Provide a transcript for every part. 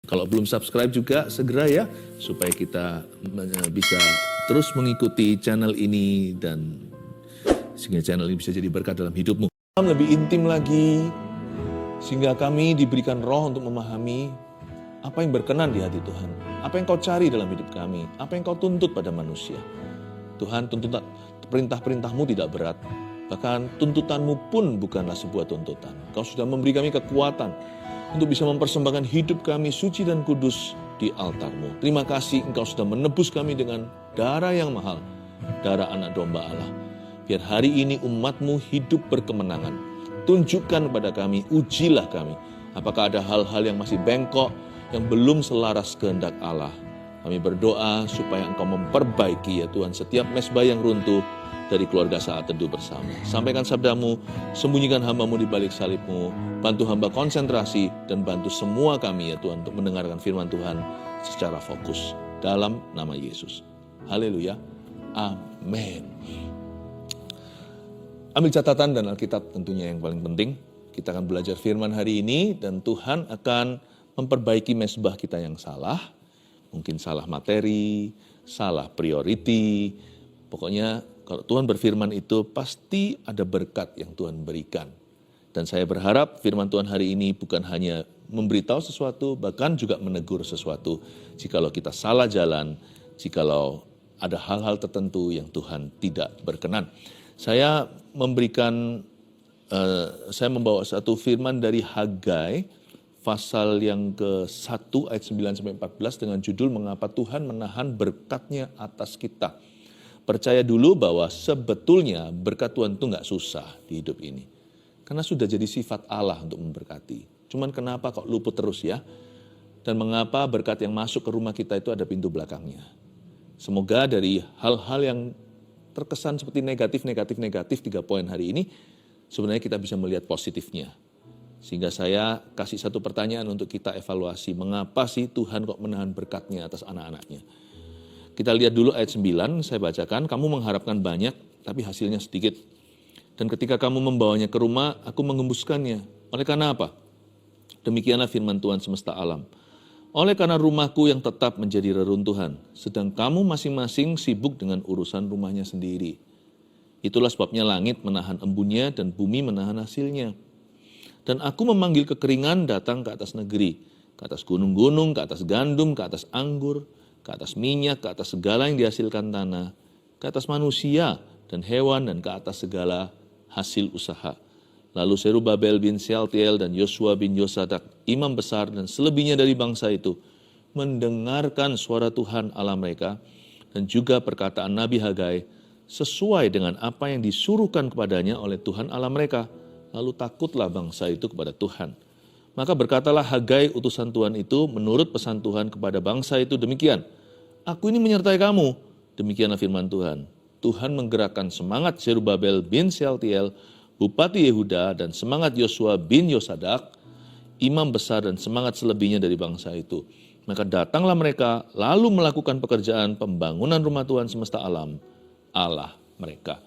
Kalau belum subscribe juga segera ya, supaya kita bisa terus mengikuti channel ini dan sehingga channel ini bisa jadi berkat dalam hidupmu. Lebih intim lagi, sehingga kami diberikan roh untuk memahami apa yang berkenan di hati Tuhan, apa yang kau cari dalam hidup kami, apa yang kau tuntut pada manusia. Tuhan, tuntutan perintah-perintahmu tidak berat, bahkan tuntutanmu pun bukanlah sebuah tuntutan. Kau sudah memberi kami kekuatan untuk bisa mempersembahkan hidup kami suci dan kudus di altar-Mu. Terima kasih Engkau sudah menebus kami dengan darah yang mahal, darah anak domba Allah. Biar hari ini umat-Mu hidup berkemenangan. Tunjukkan kepada kami, ujilah kami. Apakah ada hal-hal yang masih bengkok, yang belum selaras kehendak Allah. Kami berdoa supaya Engkau memperbaiki ya Tuhan setiap mezbah yang runtuh dari keluarga Saat Teduh Bersama. Sampaikan sabda-Mu, sembunyikan hamba-Mu di balik salib-Mu, bantu hamba konsentrasi dan bantu semua kami ya Tuhan untuk mendengarkan firman Tuhan secara fokus. Dalam nama Yesus. Haleluya. Amin. Ambil catatan dan Alkitab tentunya yang paling penting. Kita akan belajar firman hari ini dan Tuhan akan memperbaiki mezbah kita yang salah. Mungkin salah materi, salah priority. Pokoknya kalau Tuhan berfirman itu pasti ada berkat yang Tuhan berikan. Dan saya berharap firman Tuhan hari ini bukan hanya memberitahu sesuatu, bahkan juga menegur sesuatu. Jikalau kita salah jalan, jikalau ada hal-hal tertentu yang Tuhan tidak berkenan. Saya membawa satu firman dari Hagai, pasal yang ke-1 ayat 9-14 dengan judul Mengapa Tuhan Menahan Berkat-Nya Atas Kita. Percaya dulu bahwa sebetulnya berkat Tuhan itu nggak susah di hidup ini. Karena sudah jadi sifat Allah untuk memberkati. Cuman kenapa kok luput terus ya? Dan mengapa berkat yang masuk ke rumah kita itu ada pintu belakangnya. Semoga dari hal-hal yang terkesan seperti negatif, 3 poin hari ini, sebenarnya kita bisa melihat positifnya. Sehingga saya kasih satu pertanyaan untuk kita evaluasi. Mengapa sih Tuhan kok menahan berkat-Nya atas anak-anaknya? Kita lihat dulu ayat 9, saya bacakan. Kamu mengharapkan banyak, tapi hasilnya sedikit. Dan ketika kamu membawanya ke rumah, aku mengembuskannya. Oleh karena apa? Demikianlah firman Tuhan semesta alam. Oleh karena rumahku yang tetap menjadi reruntuhan, sedang kamu masing-masing sibuk dengan urusan rumahnya sendiri. Itulah sebabnya langit menahan embunnya dan bumi menahan hasilnya. Dan aku memanggil kekeringan datang ke atas negeri, ke atas gunung-gunung, ke atas gandum, ke atas anggur, ke atas minyak, ke atas segala yang dihasilkan tanah, ke atas manusia dan hewan, dan ke atas segala hasil usaha. Lalu Zerubabel bin Shealtiel dan Yosua bin Yosadak, imam besar dan selebihnya dari bangsa itu, mendengarkan suara Tuhan Allah mereka, dan juga perkataan Nabi Hagai, sesuai dengan apa yang disuruhkan kepadanya oleh Tuhan Allah mereka. Lalu takutlah bangsa itu kepada Tuhan. Maka berkatalah Hagai utusan Tuhan itu menurut pesan Tuhan kepada bangsa itu demikian. Aku ini menyertai kamu. Demikianlah firman Tuhan. Tuhan menggerakkan semangat Zerubabel bin Shealtiel, Bupati Yehuda, dan semangat Yosua bin Yosadak, imam besar dan semangat selebihnya dari bangsa itu. Maka datanglah mereka lalu melakukan pekerjaan pembangunan rumah Tuhan semesta alam, Allah mereka.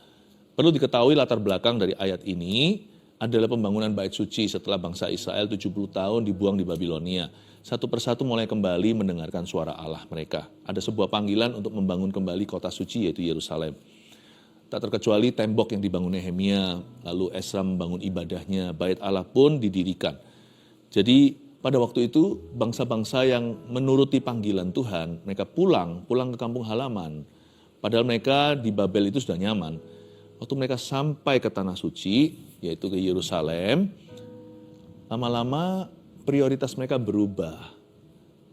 Perlu diketahui latar belakang dari ayat ini adalah pembangunan bait suci setelah bangsa Israel 70 tahun dibuang di Babilonia. Satu persatu mulai kembali mendengarkan suara Allah mereka. Ada sebuah panggilan untuk membangun kembali kota suci yaitu Yerusalem. Tak terkecuali tembok yang dibangun Nehemia, lalu Esra membangun ibadahnya, bait Allah pun didirikan. Jadi pada waktu itu bangsa-bangsa yang menuruti panggilan Tuhan, mereka pulang ke kampung halaman. Padahal mereka di Babel itu sudah nyaman. Waktu mereka sampai ke tanah suci, yaitu ke Yerusalem, lama-lama prioritas mereka berubah.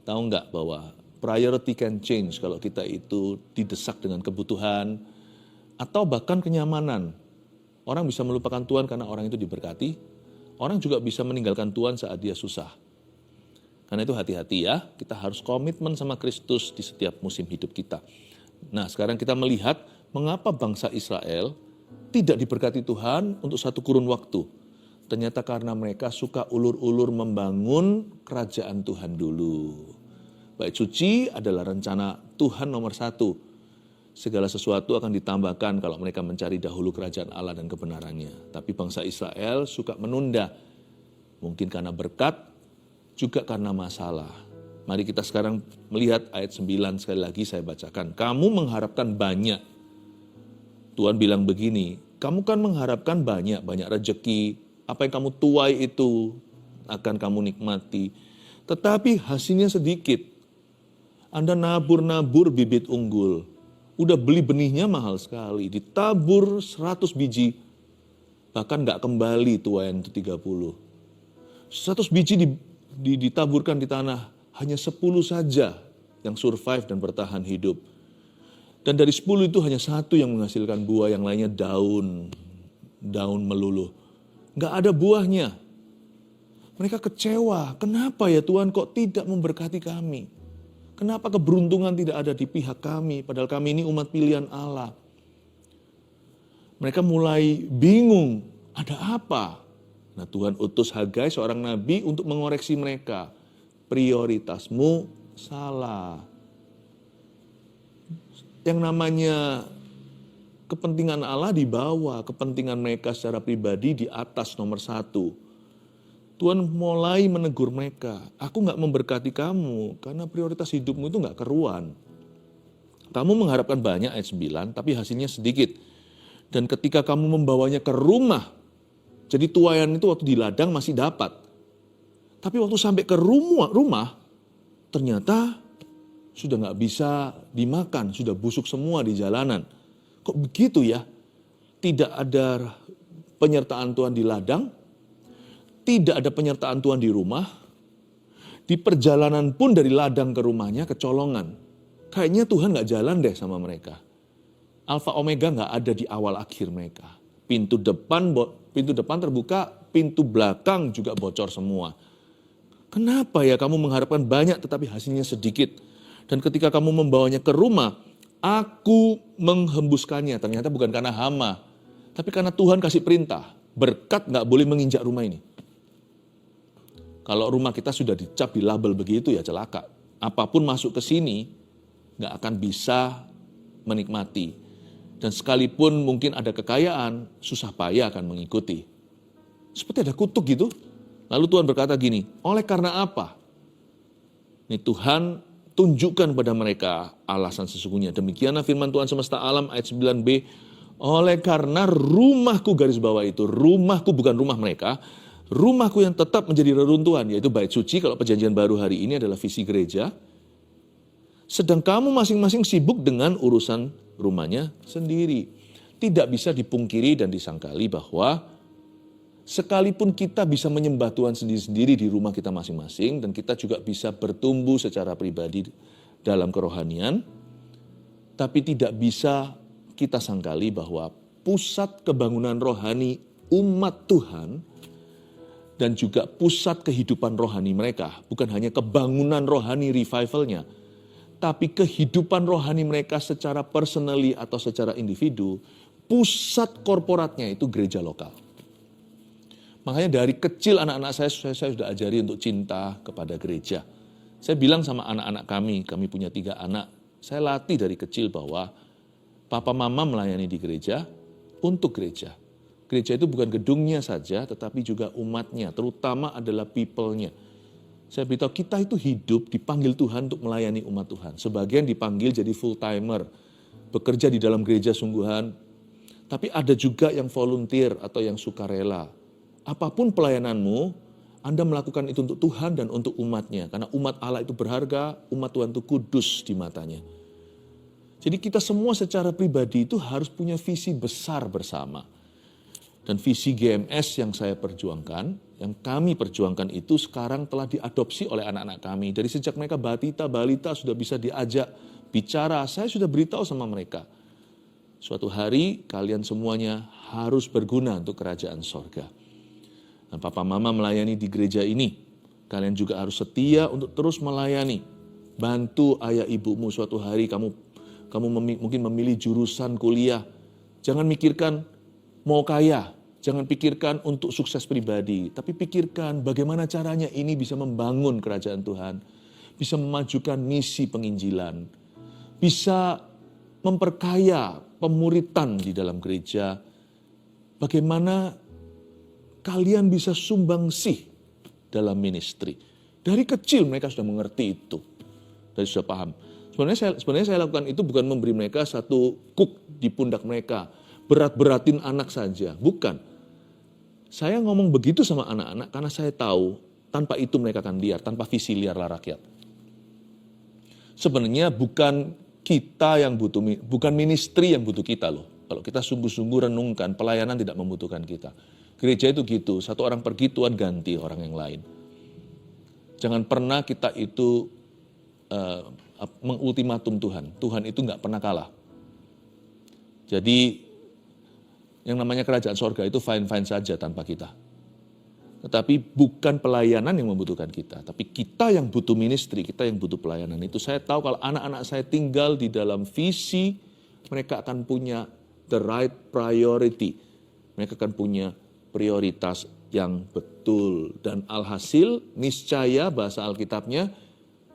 Tahu nggak bahwa priority can change kalau kita itu didesak dengan kebutuhan atau bahkan kenyamanan. Orang bisa melupakan Tuhan karena orang itu diberkati. Orang juga bisa meninggalkan Tuhan saat dia susah. Karena itu hati-hati ya, kita harus komitmen sama Kristus di setiap musim hidup kita. Nah sekarang kita melihat mengapa bangsa Israel tidak diberkati Tuhan untuk satu kurun waktu. Ternyata karena mereka suka ulur-ulur membangun kerajaan Tuhan dulu. Bait suci adalah rencana Tuhan nomor 1. segala sesuatu akan ditambahkan kalau mereka mencari dahulu kerajaan Allah dan kebenarannya. Tapi bangsa Israel suka menunda, mungkin karena berkat, juga karena masalah. Mari kita sekarang melihat ayat 9 sekali lagi saya bacakan. Kamu mengharapkan banyak. Tuhan bilang begini, kamu kan mengharapkan banyak rezeki. Apa yang kamu tuai itu akan kamu nikmati. Tetapi hasilnya sedikit. Anda nabur bibit unggul. Udah beli benihnya mahal sekali. Ditabur 100 biji. Bahkan gak kembali tuayan itu 30. 100 biji ditaburkan di tanah. Hanya 10 saja yang survive dan bertahan hidup. Dan dari 10 itu hanya 1 yang menghasilkan buah. Yang lainnya daun meluluh. Gak ada buahnya. Mereka kecewa. Kenapa ya Tuhan kok tidak memberkati kami? Kenapa keberuntungan tidak ada di pihak kami, padahal kami ini umat pilihan Allah. Mereka mulai bingung, ada apa? Nah Tuhan utus Hagai seorang nabi untuk mengoreksi mereka. Prioritasmu salah. Yang namanya kepentingan Allah di bawah, kepentingan mereka secara pribadi di atas nomor 1. Tuhan mulai menegur mereka. Aku gak memberkati kamu karena prioritas hidupmu itu gak keruan. Kamu mengharapkan banyak ayat 9 tapi hasilnya sedikit. Dan ketika kamu membawanya ke rumah, jadi tuayan itu waktu di ladang masih dapat. Tapi waktu sampai ke rumah ternyata sudah gak bisa dimakan, sudah busuk semua di jalanan. Kok begitu ya? Tidak ada penyertaan Tuhan di ladang, tidak ada penyertaan Tuhan di rumah. Di perjalanan pun dari ladang ke rumahnya kecolongan. Kayaknya Tuhan gak jalan deh sama mereka. Alfa Omega gak ada di awal akhir mereka. Pintu depan terbuka, pintu belakang juga bocor semua. Kenapa ya kamu mengharapkan banyak tetapi hasilnya sedikit? Dan ketika kamu membawanya ke rumah, aku menghembuskannya. Ternyata bukan karena hama, tapi karena Tuhan kasih perintah. Berkat gak boleh menginjak rumah ini. Kalau rumah kita sudah dicap di label begitu ya celaka. Apapun masuk ke sini gak akan bisa menikmati. Dan sekalipun mungkin ada kekayaan, susah payah akan mengikuti. Seperti ada kutuk gitu. Lalu Tuhan berkata gini, oleh karena apa? Ini Tuhan tunjukkan pada mereka alasan sesungguhnya. Demikianlah firman Tuhan semesta alam ayat 9b. Oleh karena rumahku garis bawah itu, rumahku bukan rumah mereka, rumahku yang tetap menjadi reruntuhan, yaitu bait suci kalau perjanjian baru hari ini adalah visi gereja. Sedang kamu masing-masing sibuk dengan urusan rumahnya sendiri. Tidak bisa dipungkiri dan disangkali bahwa sekalipun kita bisa menyembah Tuhan sendiri-sendiri di rumah kita masing-masing, dan kita juga bisa bertumbuh secara pribadi dalam kerohanian, tapi tidak bisa kita sangkali bahwa pusat kebangunan rohani umat Tuhan dan juga pusat kehidupan rohani mereka, bukan hanya kebangunan rohani revivalnya, tapi kehidupan rohani mereka secara personally atau secara individu, pusat korporatnya itu gereja lokal. Makanya dari kecil anak-anak saya sudah ajari untuk cinta kepada gereja. Saya bilang sama anak-anak kami punya 3 anak, saya latih dari kecil bahwa papa mama melayani di gereja untuk gereja. Gereja itu bukan gedungnya saja, tetapi juga umatnya, terutama adalah people-nya. Saya beritahu kita itu hidup dipanggil Tuhan untuk melayani umat Tuhan. Sebagian dipanggil jadi full-timer, bekerja di dalam gereja sungguhan. Tapi ada juga yang volunteer atau yang sukarela. Apapun pelayananmu, Anda melakukan itu untuk Tuhan dan untuk umatnya. Karena umat Allah itu berharga, umat Tuhan itu kudus di matanya. Jadi kita semua secara pribadi itu harus punya visi besar bersama. Dan visi GMS yang saya perjuangkan, yang kami perjuangkan itu sekarang telah diadopsi oleh anak-anak kami. Dari sejak mereka balita sudah bisa diajak bicara, saya sudah beritahu sama mereka. Suatu hari kalian semuanya harus berguna untuk kerajaan sorga. Dan papa mama melayani di gereja ini, kalian juga harus setia untuk terus melayani. Bantu ayah ibumu suatu hari kamu mungkin memilih jurusan kuliah. Jangan mikirkan mau kaya. Jangan pikirkan untuk sukses pribadi, tapi pikirkan bagaimana caranya ini bisa membangun kerajaan Tuhan, bisa memajukan misi penginjilan, bisa memperkaya pemuritan di dalam gereja, bagaimana kalian bisa sumbangsih dalam ministry. Dari kecil mereka sudah mengerti itu, dan sudah paham. Sebenarnya saya lakukan itu bukan memberi mereka satu kuk di pundak mereka, berat-beratin anak saja, bukan. Saya ngomong begitu sama anak-anak karena saya tahu tanpa itu mereka akan liar, tanpa visi liarlah rakyat. Sebenarnya bukan kita yang butuh, bukan ministry yang butuh kita loh. Kalau kita sungguh-sungguh renungkan, pelayanan tidak membutuhkan kita. Gereja itu gitu, satu orang pergi, Tuhan ganti orang yang lain. Jangan pernah kita itu mengultimatum Tuhan. Tuhan itu nggak pernah kalah. Jadi yang namanya kerajaan sorga itu fine-fine saja tanpa kita. Tetapi bukan pelayanan yang membutuhkan kita, tapi kita yang butuh ministry, kita yang butuh pelayanan. Itu saya tahu kalau anak-anak saya tinggal di dalam visi, mereka akan punya the right priority. Mereka akan punya prioritas yang betul. Dan alhasil, niscaya bahasa Alkitabnya,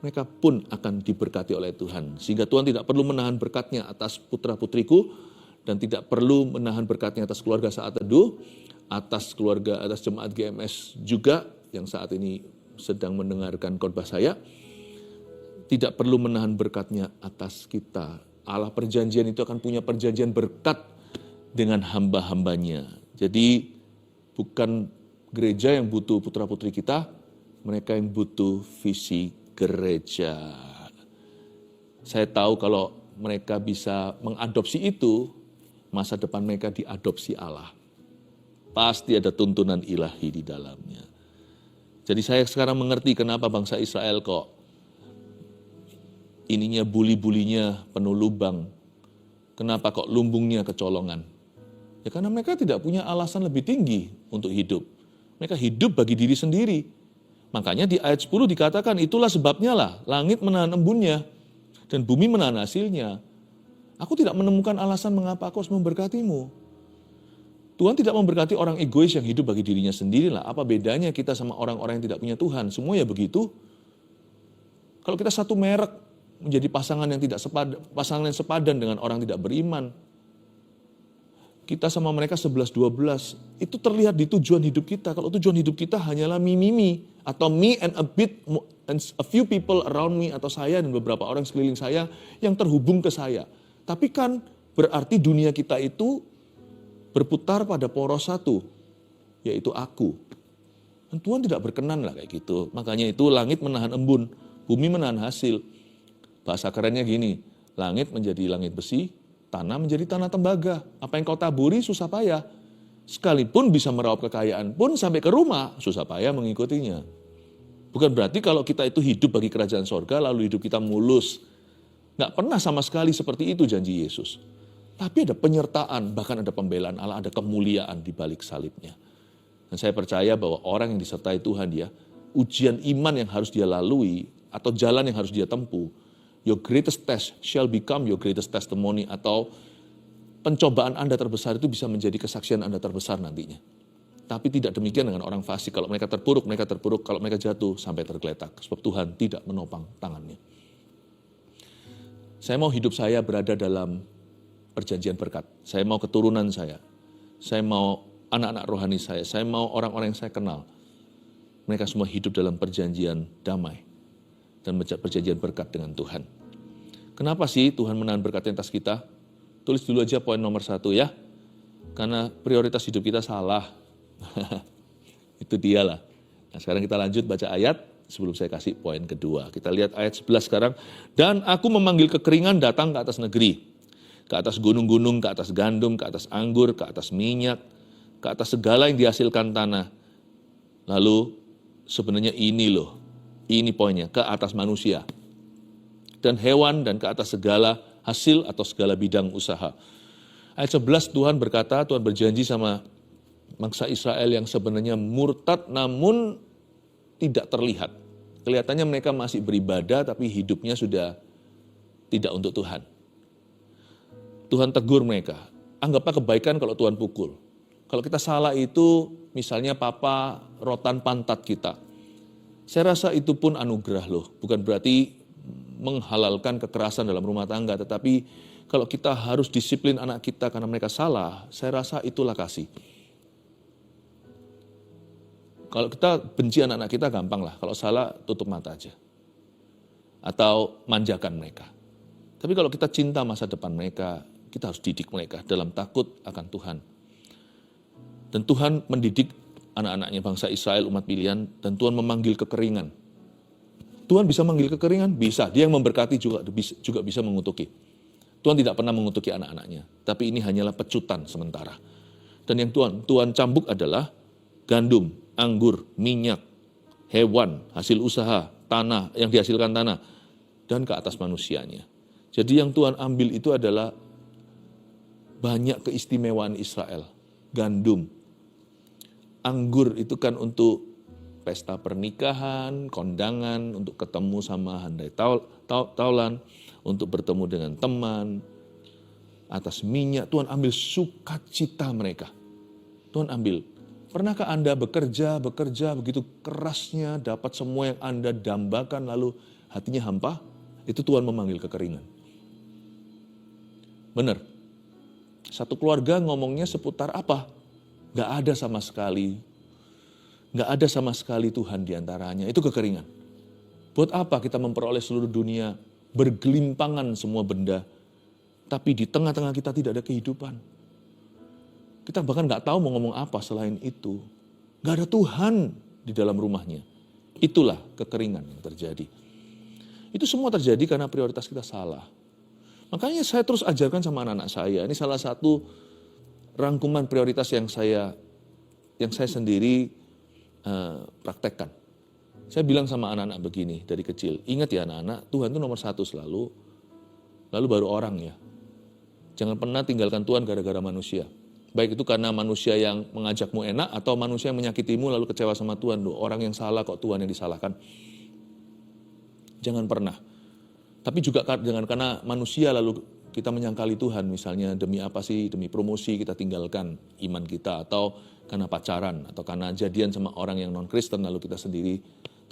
mereka pun akan diberkati oleh Tuhan. Sehingga Tuhan tidak perlu menahan berkatnya atas putra-putriku, dan tidak perlu menahan berkatnya atas keluarga saat teduh, atas keluarga, atas jemaat GMS juga yang saat ini sedang mendengarkan khotbah saya, tidak perlu menahan berkatnya atas kita. Allah perjanjian itu akan punya perjanjian berkat dengan hamba-hambanya. Jadi bukan gereja yang butuh putra-putri kita, mereka yang butuh visi gereja. Saya tahu kalau mereka bisa mengadopsi itu, masa depan mereka diadopsi Allah. Pasti ada tuntunan ilahi di dalamnya. Jadi saya sekarang mengerti kenapa bangsa Israel kok ininya buli-bulinya penuh lubang. Kenapa kok lumbungnya kecolongan? Ya karena mereka tidak punya alasan lebih tinggi untuk hidup. Mereka hidup bagi diri sendiri. Makanya di ayat 10 dikatakan itulah sebabnya lah langit menahan embunnya dan bumi menahan hasilnya. Aku tidak menemukan alasan mengapa aku harus memberkatimu. Tuhan tidak memberkati orang egois yang hidup bagi dirinya sendiri lah. Apa bedanya kita sama orang-orang yang tidak punya Tuhan? Semua ya begitu. Kalau kita satu merek menjadi pasangan yang sepadan dengan orang tidak beriman. Kita sama mereka 11-12. Itu terlihat di tujuan hidup kita. Kalau tujuan hidup kita hanyalah me, atau me and a bit and a few people around me, atau saya dan beberapa orang sekeliling saya yang terhubung ke saya. Tapi kan berarti dunia kita itu berputar pada poros satu, yaitu aku. Dan Tuhan tidak berkenan lah kayak gitu. Makanya itu langit menahan embun, bumi menahan hasil. Bahasa kerennya gini, langit menjadi langit besi, tanah menjadi tanah tembaga. Apa yang kau taburi susah payah. Sekalipun bisa meraup kekayaan pun sampai ke rumah, susah payah mengikutinya. Bukan berarti kalau kita itu hidup bagi kerajaan sorga, lalu hidup kita mulus. Nggak pernah sama sekali seperti itu janji Yesus. Tapi ada penyertaan, bahkan ada pembelaan Allah, ada kemuliaan di balik salibnya. Dan saya percaya bahwa orang yang disertai Tuhan dia, ujian iman yang harus dia lalui, atau jalan yang harus dia tempuh, your greatest test shall become your greatest testimony, atau pencobaan Anda terbesar itu bisa menjadi kesaksian Anda terbesar nantinya. Tapi tidak demikian dengan orang fasik. Kalau mereka terpuruk, kalau mereka jatuh sampai tergeletak. Sebab Tuhan tidak menopang tangannya. Saya mau hidup saya berada dalam perjanjian berkat. Saya mau keturunan saya mau anak-anak rohani saya mau orang-orang yang saya kenal. Mereka semua hidup dalam perjanjian damai dan perjanjian berkat dengan Tuhan. Kenapa sih Tuhan menahan berkat atas kita? Tulis dulu aja poin nomor 1 ya. Karena prioritas hidup kita salah. Itu dialah. Nah sekarang kita lanjut baca ayat sebelum saya kasih poin kedua. Kita lihat ayat 11 sekarang. Dan aku memanggil kekeringan datang ke atas negeri. Ke atas gunung-gunung, ke atas gandum, ke atas anggur, ke atas minyak, ke atas segala yang dihasilkan tanah. Lalu sebenarnya ini poinnya, ke atas manusia. Dan hewan dan ke atas segala hasil atau segala bidang usaha. Ayat 11 Tuhan berkata, Tuhan berjanji sama bangsa Israel yang sebenarnya murtad namun tidak terlihat. Kelihatannya mereka masih beribadah tapi hidupnya sudah tidak untuk Tuhan. Tuhan tegur mereka, anggaplah kebaikan kalau Tuhan pukul. Kalau kita salah itu misalnya papa rotan pantat kita. Saya rasa itu pun anugerah loh, bukan berarti menghalalkan kekerasan dalam rumah tangga, tetapi kalau kita harus disiplin anak kita karena mereka salah, saya rasa itulah kasih. Kalau kita benci anak-anak kita gampang lah, kalau salah tutup mata aja. Atau manjakan mereka. Tapi kalau kita cinta masa depan mereka, kita harus didik mereka dalam takut akan Tuhan. Dan Tuhan mendidik anak-anaknya bangsa Israel, umat pilihan, dan Tuhan memanggil kekeringan. Tuhan bisa manggil kekeringan? Bisa. Dia yang memberkati juga bisa mengutuki. Tuhan tidak pernah mengutuki anak-anaknya. Tapi ini hanyalah pecutan sementara. Dan yang Tuhan cambuk adalah gandum, anggur, minyak, hewan, hasil usaha, tanah, yang dihasilkan tanah, dan ke atas manusianya. Jadi yang Tuhan ambil itu adalah banyak keistimewaan Israel. Gandum, anggur itu kan untuk pesta pernikahan, kondangan, untuk ketemu sama handai taulan, untuk bertemu dengan teman. Atas minyak, Tuhan ambil sukacita mereka. Tuhan ambil. Pernahkah Anda bekerja begitu kerasnya, dapat semua yang Anda dambakan, lalu hatinya hampa? Itu Tuhan memanggil kekeringan. Benar. Satu keluarga ngomongnya seputar apa? Gak ada sama sekali. Gak ada sama sekali Tuhan diantaranya. Itu kekeringan. Buat apa kita memperoleh seluruh dunia, bergelimpangan semua benda, tapi di tengah-tengah kita tidak ada kehidupan. Kita bahkan gak tahu mau ngomong apa selain itu. Gak ada Tuhan di dalam rumahnya. Itulah kekeringan yang terjadi. Itu semua terjadi karena prioritas kita salah. Makanya saya terus ajarkan sama anak-anak saya. Ini salah satu rangkuman prioritas yang saya sendiri praktekkan. Saya bilang sama anak-anak begini dari kecil. Ingat ya anak-anak, Tuhan itu nomor 1 selalu. Lalu baru orang ya. Jangan pernah tinggalkan Tuhan gara-gara manusia. Baik itu karena manusia yang mengajakmu enak atau manusia yang menyakitimu lalu kecewa sama Tuhan. Loh, orang yang salah kok Tuhan yang disalahkan. Jangan pernah. Tapi juga jangan karena manusia lalu kita menyangkali Tuhan. Misalnya demi apa sih, demi promosi kita tinggalkan iman kita. Atau karena pacaran, atau karena jadian sama orang yang non-Kristen lalu kita sendiri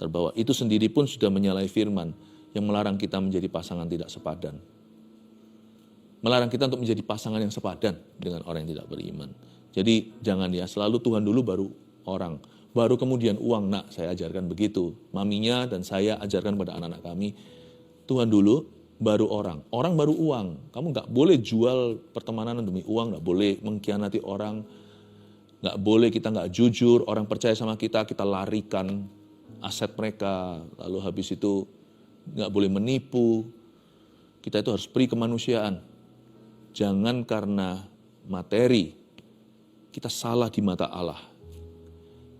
terbawa. Itu sendiri pun sudah menyalahi firman yang melarang kita menjadi pasangan tidak sepadan. Melarang kita untuk menjadi pasangan yang sepadan dengan orang yang tidak beriman. Jadi jangan ya, selalu Tuhan dulu baru orang. Baru kemudian uang. Nah, saya ajarkan begitu. Maminya dan saya ajarkan pada anak-anak kami. Tuhan dulu, baru orang. Orang baru uang. Kamu gak boleh jual pertemanan demi uang, gak boleh mengkhianati orang, gak boleh kita gak jujur, orang percaya sama kita larikan aset mereka, lalu habis itu gak boleh menipu. Kita itu harus beri kemanusiaan. Jangan karena materi, kita salah di mata Allah.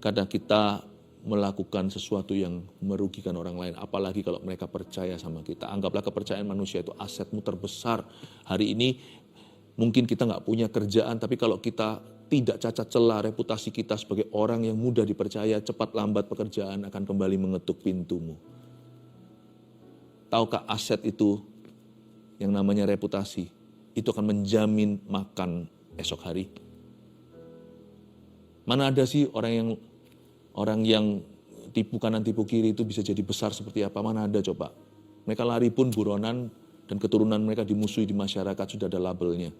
Kadang kita melakukan sesuatu yang merugikan orang lain, apalagi kalau mereka percaya sama kita. Anggaplah kepercayaan manusia itu asetmu terbesar. Hari ini mungkin kita nggak punya kerjaan, tapi kalau kita tidak cacat celah, reputasi kita sebagai orang yang mudah dipercaya, cepat lambat pekerjaan akan kembali mengetuk pintumu. Tahukah aset itu yang namanya reputasi, itu akan menjamin makan esok hari. Mana ada sih orang yang tipu kanan tipu kiri itu bisa jadi besar seperti apa? Mana ada coba. Mereka lari pun buronan dan keturunan mereka dimusuhi di masyarakat sudah ada labelnya.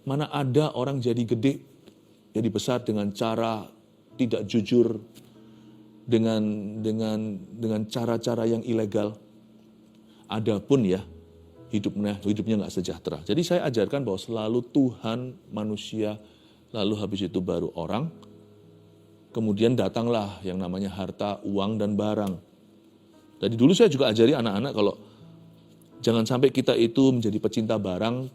Mana ada orang jadi gede, jadi besar dengan cara tidak jujur, dengan cara-cara yang ilegal. Adapun ya hidupnya nggak sejahtera. Jadi saya ajarkan bahwa selalu Tuhan, manusia, lalu habis itu baru orang. Kemudian datanglah yang namanya harta, uang, dan barang. Jadi dulu saya juga ajari anak-anak kalau jangan sampai kita itu menjadi pecinta barang,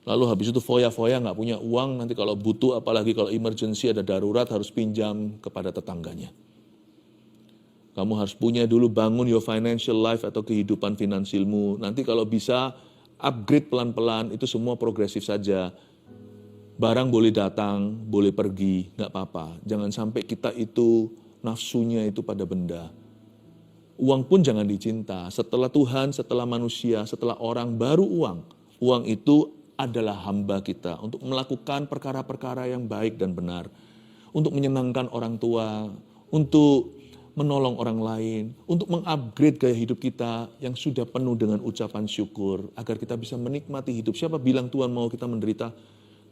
lalu habis itu foya-foya nggak punya uang, nanti kalau butuh, apalagi kalau emergency ada darurat harus pinjam kepada tetangganya. Kamu harus punya dulu, bangun your financial life atau kehidupan finansilmu. Nanti kalau bisa upgrade pelan-pelan, itu semua progresif saja. Barang boleh datang, boleh pergi, gak apa-apa. Jangan sampai kita itu nafsunya itu pada benda. Uang pun jangan dicinta. Setelah Tuhan, setelah manusia, setelah orang, baru uang. Uang itu adalah hamba kita untuk melakukan perkara-perkara yang baik dan benar. Untuk menyenangkan orang tua, untuk menolong orang lain, untuk mengupgrade gaya hidup kita yang sudah penuh dengan ucapan syukur, agar kita bisa menikmati hidup. Siapa bilang Tuhan mau kita menderita?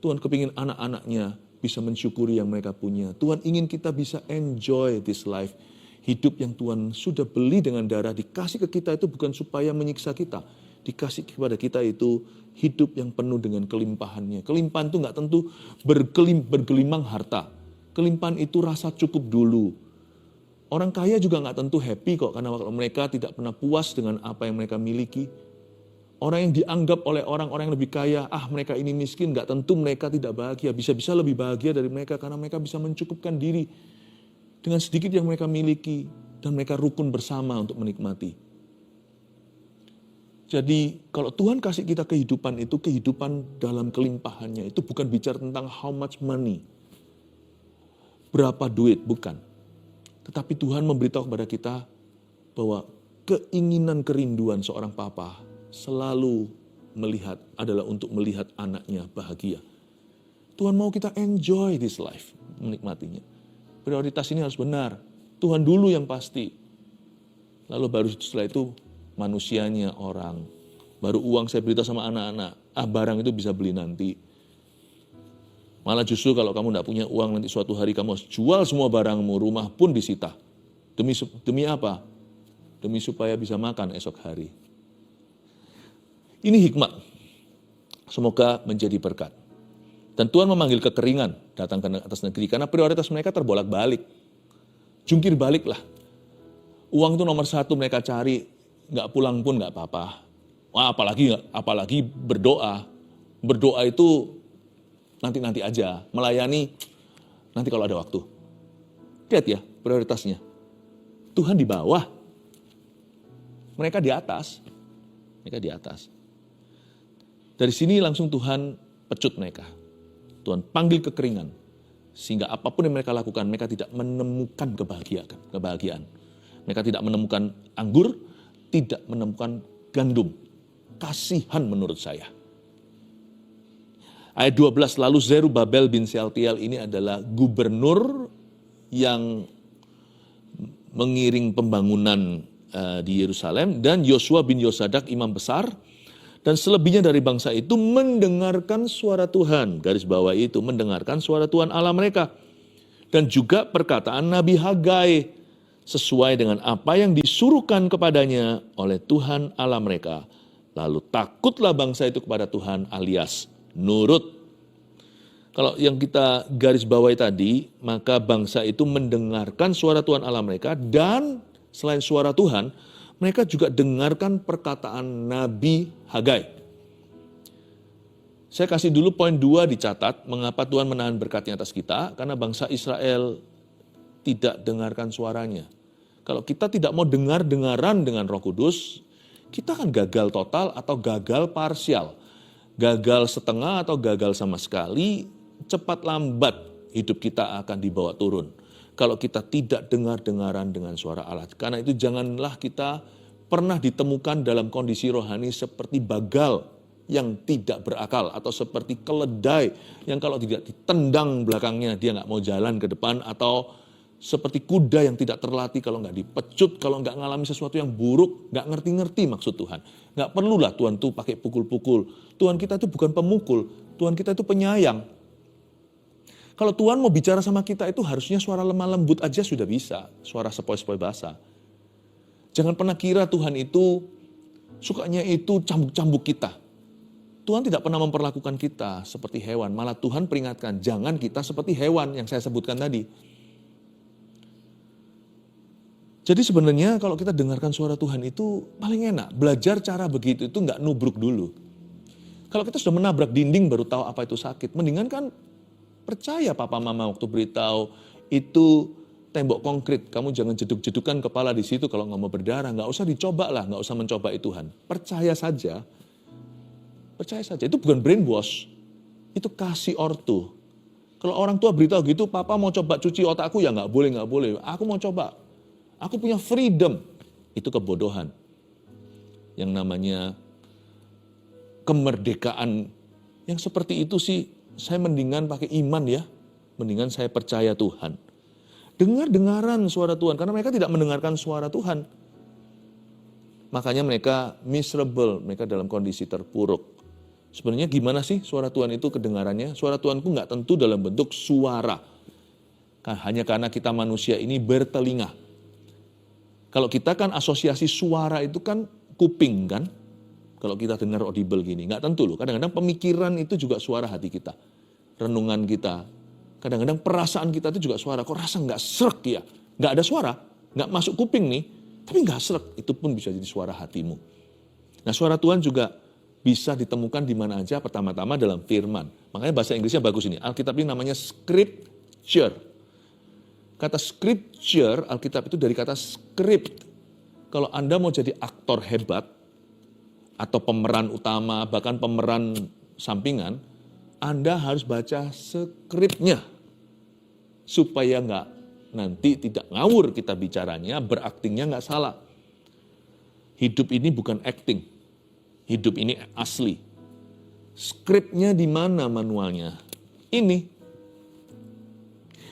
Tuhan kepingin anak-anaknya bisa mensyukuri yang mereka punya. Tuhan ingin kita bisa enjoy this life. Hidup yang Tuhan sudah beli dengan darah, dikasih ke kita itu bukan supaya menyiksa kita. Dikasih kepada kita itu hidup yang penuh dengan kelimpahannya. Kelimpahan itu nggak tentu bergelimang harta. Kelimpahan itu rasa cukup dulu. Orang kaya juga nggak tentu happy kok, karena mereka tidak pernah puas dengan apa yang mereka miliki. Orang yang dianggap oleh orang-orang yang lebih kaya, mereka ini miskin, nggak tentu mereka tidak bahagia. Bisa-bisa lebih bahagia dari mereka karena mereka bisa mencukupkan diri dengan sedikit yang mereka miliki. Dan mereka rukun bersama untuk menikmati. Jadi kalau Tuhan kasih kita kehidupan itu, kehidupan dalam kelimpahannya. Itu bukan bicara tentang how much money. Berapa duit, bukan. Tetapi Tuhan memberitahu kepada kita bahwa keinginan kerinduan seorang papa selalu adalah untuk melihat anaknya bahagia. Tuhan mau kita enjoy this life, menikmatinya. Prioritas ini harus benar. Tuhan dulu yang pasti. Lalu baru setelah itu manusianya orang. Baru uang saya beritahu sama anak-anak. Barang itu bisa beli nanti. Malah justru kalau kamu tidak punya uang nanti suatu hari kamu harus jual semua barangmu, rumah pun disita. Demi apa? Demi supaya bisa makan esok hari. Ini hikmat. Semoga menjadi berkat. Dan Tuhan memanggil kekeringan datang ke atas negeri. Karena prioritas mereka terbolak-balik. Jungkir balik lah. Uang itu nomor satu mereka cari. Nggak pulang pun nggak apa-apa. Apalagi berdoa. Berdoa itu nanti-nanti aja. Melayani nanti kalau ada waktu. Lihat ya prioritasnya. Tuhan di bawah. Mereka di atas. Dari sini langsung Tuhan pecut mereka. Tuhan panggil kekeringan. Sehingga apapun yang mereka lakukan, mereka tidak menemukan kebahagiaan. Mereka tidak menemukan anggur, tidak menemukan gandum. Kasihan menurut saya. Ayat 12, lalu Zerubabel bin Sealtiel ini adalah gubernur yang mengiring pembangunan di Yerusalem. Dan Yosua bin Yosadak imam besar. Dan selebihnya dari bangsa itu mendengarkan suara Tuhan. Garis bawah itu mendengarkan suara Tuhan Allah mereka. Dan juga perkataan Nabi Hagai. Sesuai dengan apa yang disuruhkan kepadanya oleh Tuhan Allah mereka. Lalu takutlah bangsa itu kepada Tuhan alias nurut. Kalau yang kita garis bawahi tadi, maka bangsa itu mendengarkan suara Tuhan Allah mereka. Dan selain suara Tuhan, mereka juga dengarkan perkataan Nabi Hagai. Saya kasih dulu poin 2 dicatat, mengapa Tuhan menahan berkatnya atas kita. Karena bangsa Israel tidak dengarkan suaranya. Kalau kita tidak mau dengar-dengaran dengan Roh Kudus, kita akan gagal total atau gagal parsial. Gagal setengah atau gagal sama sekali, cepat lambat hidup kita akan dibawa turun. Kalau kita tidak dengar-dengaran dengan suara Allah. Karena itu janganlah kita pernah ditemukan dalam kondisi rohani seperti bagal yang tidak berakal. Atau seperti keledai yang kalau tidak ditendang belakangnya dia nggak mau jalan ke depan. Atau seperti kuda yang tidak terlatih kalau nggak dipecut, kalau nggak ngalami sesuatu yang buruk, nggak ngerti-ngerti maksud Tuhan. Nggak perlulah Tuhan tuh pakai pukul-pukul. Tuhan kita itu bukan pemukul, Tuhan kita itu penyayang. Kalau Tuhan mau bicara sama kita itu harusnya suara lemah lembut aja sudah bisa, suara sepoi-sepoi basah. Jangan pernah kira Tuhan itu sukanya itu cambuk-cambuk kita. Tuhan tidak pernah memperlakukan kita seperti hewan, malah Tuhan peringatkan jangan kita seperti hewan yang saya sebutkan tadi. Jadi sebenarnya kalau kita dengarkan suara Tuhan itu paling enak. Belajar cara begitu itu nggak nubruk dulu. Kalau kita sudah menabrak dinding baru tahu apa itu sakit. Mendingan kan percaya papa mama waktu beritahu itu tembok konkret. Kamu jangan jeduk-jedukan kepala di situ kalau nggak mau berdarah. Nggak usah dicoba lah, nggak usah mencoba itu Tuhan. Percaya saja. Percaya saja. Itu bukan brainwash. Itu kasih ortu. Kalau orang tua beritahu gitu, papa mau coba cuci otakku ya nggak boleh. Aku mau coba. Aku punya freedom. Itu kebodohan. Yang namanya kemerdekaan. Yang seperti itu sih, saya mendingan pakai iman ya. Mendingan saya percaya Tuhan. dengar-dengaran suara Tuhan, karena mereka tidak mendengarkan suara Tuhan. Makanya mereka miserable, mereka dalam kondisi terpuruk. Sebenarnya gimana sih suara Tuhan itu kedengarannya? Suara Tuhanku nggak tentu dalam bentuk suara. Hanya karena kita manusia ini bertelinga. Kalau kita kan asosiasi suara itu kan kuping kan? Kalau kita dengar audible gini, nggak tentu loh. Kadang-kadang pemikiran itu juga suara hati kita. Renungan kita. Kadang-kadang perasaan kita itu juga suara. Kok rasa nggak srek ya? Nggak ada suara, nggak masuk kuping nih. Tapi nggak srek, itu pun bisa jadi suara hatimu. Nah, suara Tuhan juga bisa ditemukan di mana aja, pertama-tama dalam firman. Makanya bahasa Inggrisnya bagus ini. Alkitab ini namanya scripture. Kata scripture, Alkitab itu dari kata script. Kalau Anda mau jadi aktor hebat, atau pemeran utama, bahkan pemeran sampingan, Anda harus baca skripnya. Supaya nanti tidak ngawur kita bicaranya, beraktingnya nggak salah. Hidup ini bukan acting. Hidup ini asli. Skripnya di mana manualnya? Ini.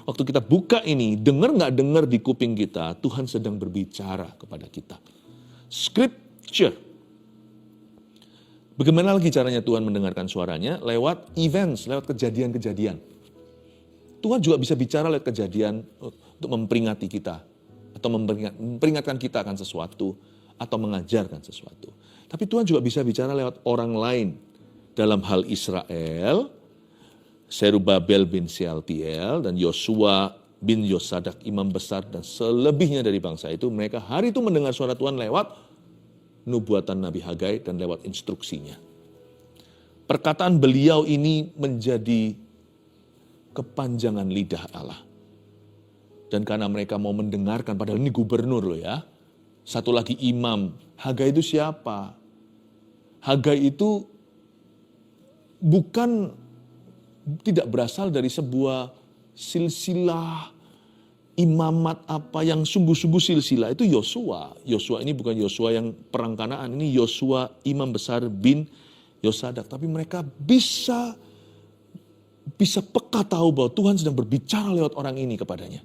Waktu kita buka ini, dengar nggak dengar di kuping kita, Tuhan sedang berbicara kepada kita. Scripture. Bagaimana lagi caranya Tuhan mendengarkan suaranya? Lewat events, lewat kejadian-kejadian. Tuhan juga bisa bicara lewat kejadian untuk memperingati kita. Atau memperingatkan kita akan sesuatu. Atau mengajarkan sesuatu. Tapi Tuhan juga bisa bicara lewat orang lain. Dalam hal Israel, Zerubabel bin Shealtiel dan Yosua bin Yosadak imam besar dan selebihnya dari bangsa itu. Mereka hari itu mendengar suara Tuhan lewat nubuatan Nabi Hagai dan lewat instruksinya. Perkataan beliau ini menjadi kepanjangan lidah Allah. Dan karena mereka mau mendengarkan, padahal ini gubernur loh ya. Satu lagi imam. Hagai itu siapa? Hagai itu tidak berasal dari sebuah silsilah imamat apa yang sungguh-sungguh silsilah. Itu Yosua. Yosua ini bukan Yosua yang perang Kanaan. Ini Yosua imam besar bin Yosadak. Tapi mereka bisa peka tahu bahwa Tuhan sedang berbicara lewat orang ini kepadanya.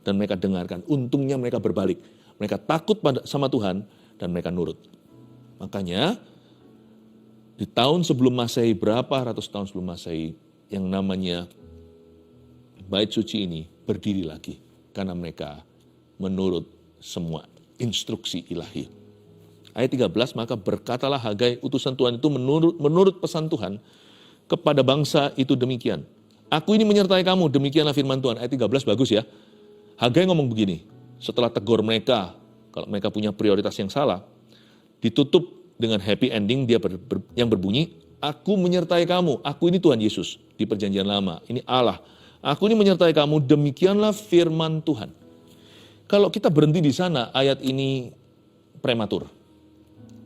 Dan mereka dengarkan. Untungnya mereka berbalik. Mereka takut sama Tuhan dan mereka nurut. Makanya di tahun sebelum Masehi, berapa ratus tahun sebelum Masehi, yang namanya Bait Suci ini berdiri lagi. Karena mereka menurut semua instruksi ilahi. Ayat 13, maka berkatalah Hagai, utusan Tuhan itu menurut pesan Tuhan, kepada bangsa itu demikian. Aku ini menyertai kamu, demikianlah firman Tuhan. Ayat 13 bagus ya. Hagai ngomong begini, setelah tegur mereka, kalau mereka punya prioritas yang salah, ditutup dengan happy ending dia yang berbunyi, aku menyertai kamu, aku ini Tuhan Yesus di perjanjian lama, ini Allah. Aku ini menyertai kamu, demikianlah firman Tuhan. Kalau kita berhenti di sana, ayat ini prematur.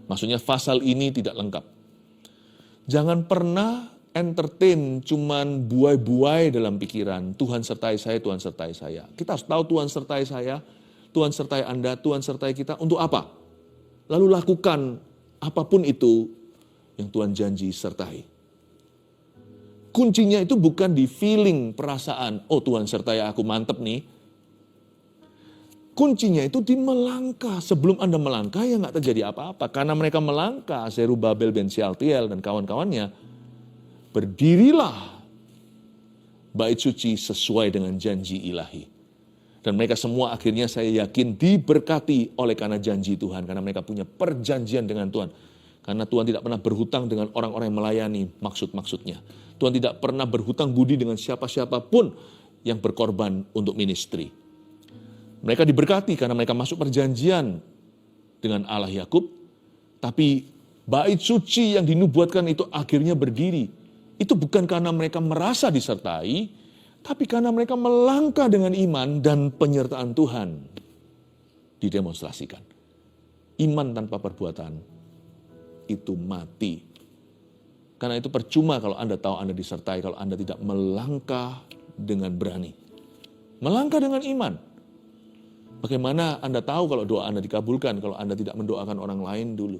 Maksudnya pasal ini tidak lengkap. Jangan pernah entertain cuman buai-buai dalam pikiran. Tuhan sertai saya, Tuhan sertai saya. Kita harus tahu Tuhan sertai saya, Tuhan sertai Anda, Tuhan sertai kita. Untuk apa? Lalu lakukan apapun itu yang Tuhan janji sertai. Kuncinya itu bukan di feeling, perasaan. Oh Tuhan sertai aku, mantep nih. Kuncinya itu di melangkah. Sebelum Anda melangkah ya nggak terjadi apa-apa. Karena mereka melangkah, Zerubabel bin Shealtiel dan kawan-kawannya, berdirilah bait suci sesuai dengan janji ilahi. Dan mereka semua akhirnya saya yakin diberkati oleh karena janji Tuhan. Karena mereka punya perjanjian dengan Tuhan. Karena Tuhan tidak pernah berhutang dengan orang-orang yang melayani maksud-maksudnya. Tuhan tidak pernah berhutang budi dengan siapa-siapapun yang berkorban untuk ministry. Mereka diberkati karena mereka masuk perjanjian dengan Allah Yakub. Tapi bait suci yang dinubuatkan itu akhirnya berdiri. Itu bukan karena mereka merasa disertai, tapi karena mereka melangkah dengan iman dan penyertaan Tuhan didemonstrasikan. Iman tanpa perbuatan itu mati. Karena itu percuma kalau Anda tahu Anda disertai, kalau Anda tidak melangkah dengan berani. Melangkah dengan iman. Bagaimana Anda tahu kalau doa Anda dikabulkan, kalau Anda tidak mendoakan orang lain dulu?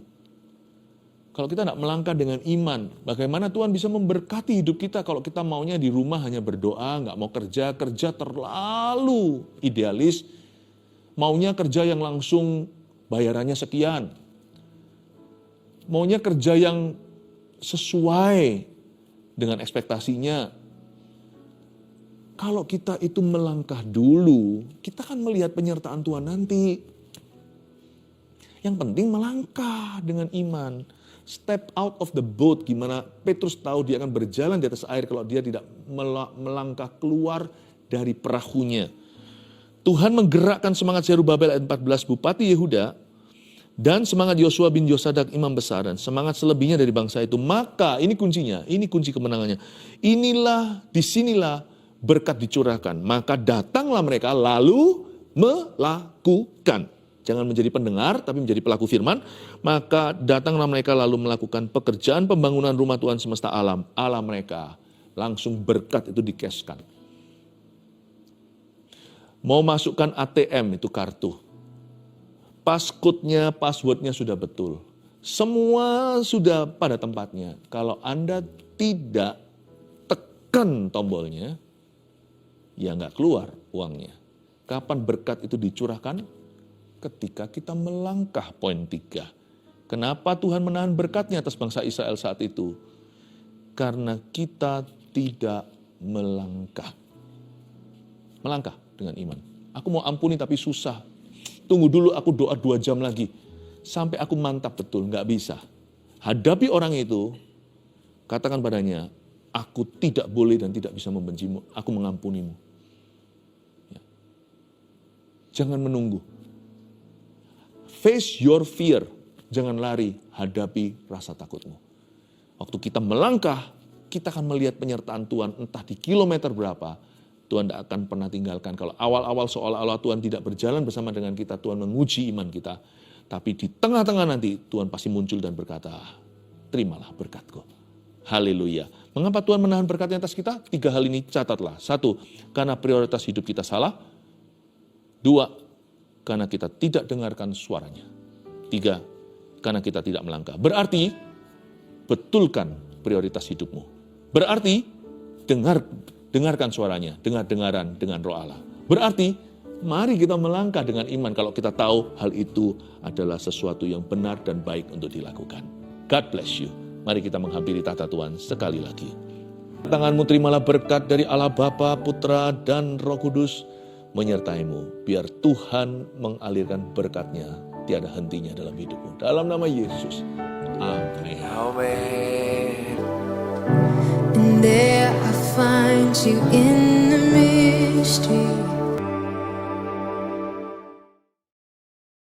Kalau kita tidak melangkah dengan iman, bagaimana Tuhan bisa memberkati hidup kita kalau kita maunya di rumah hanya berdoa, nggak mau kerja terlalu idealis, maunya kerja yang langsung bayarannya sekian, maunya kerja yang sesuai dengan ekspektasinya. Kalau kita itu melangkah dulu, kita akan melihat penyertaan Tuhan nanti. Yang penting melangkah dengan iman. Step out of the boat, gimana Petrus tahu dia akan berjalan di atas air kalau dia tidak melangkah keluar dari perahunya. Tuhan menggerakkan semangat Zerubabel ayat 14 Bupati Yehuda dan semangat Yosua bin Yosadak imam besar dan semangat selebihnya dari bangsa itu. Maka ini kuncinya, ini kunci kemenangannya. Disinilah berkat dicurahkan. Maka datanglah mereka lalu melakukan. Jangan menjadi pendengar, tapi menjadi pelaku firman. Maka datanglah mereka lalu melakukan pekerjaan pembangunan rumah Tuhan semesta alam. Allah mereka. Langsung berkat itu dikeskan. Mau masukkan ATM itu kartu. Passcode-nya, password-nya sudah betul. Semua sudah pada tempatnya. Kalau Anda tidak tekan tombolnya, ya nggak keluar uangnya. Kapan berkat itu dicurahkan? Ketika kita melangkah, poin 3. Kenapa Tuhan menahan berkatnya atas bangsa Israel saat itu? Karena kita tidak melangkah. Melangkah dengan iman. Aku mau ampuni tapi susah. Tunggu dulu aku doa 2 jam lagi. Sampai aku mantap betul, nggak bisa. Hadapi orang itu, katakan padanya, aku tidak boleh dan tidak bisa membencimu, aku mengampunimu. Ya. Jangan menunggu. Face your fear, jangan lari, hadapi rasa takutmu. Waktu kita melangkah, kita akan melihat penyertaan Tuhan entah di kilometer berapa. Tuhan tidak akan pernah tinggalkan. Kalau awal-awal seolah-olah Tuhan tidak berjalan bersama dengan kita, Tuhan menguji iman kita. Tapi di tengah-tengah nanti Tuhan pasti muncul dan berkata, terimalah berkatku. Haleluya. Mengapa Tuhan menahan berkatnya atas kita? 3 hal ini catatlah. 1, karena prioritas hidup kita salah. 2, karena kita tidak dengarkan suaranya. 3, karena kita tidak melangkah. Berarti, betulkan prioritas hidupmu. Berarti, dengarkan suaranya, dengar-dengaran dengan Roh Allah. Berarti, mari kita melangkah dengan iman kalau kita tahu hal itu adalah sesuatu yang benar dan baik untuk dilakukan. God bless you. Mari kita menghampiri tahta Tuhan sekali lagi. Tanganmu terimalah berkat dari Allah Bapa, Putra, dan Roh Kudus menyertaimu. Biar Tuhan mengalirkan berkatnya tiada hentinya dalam hidupmu. Dalam nama Yesus. Amin. Amen. And there I find you in the mystery.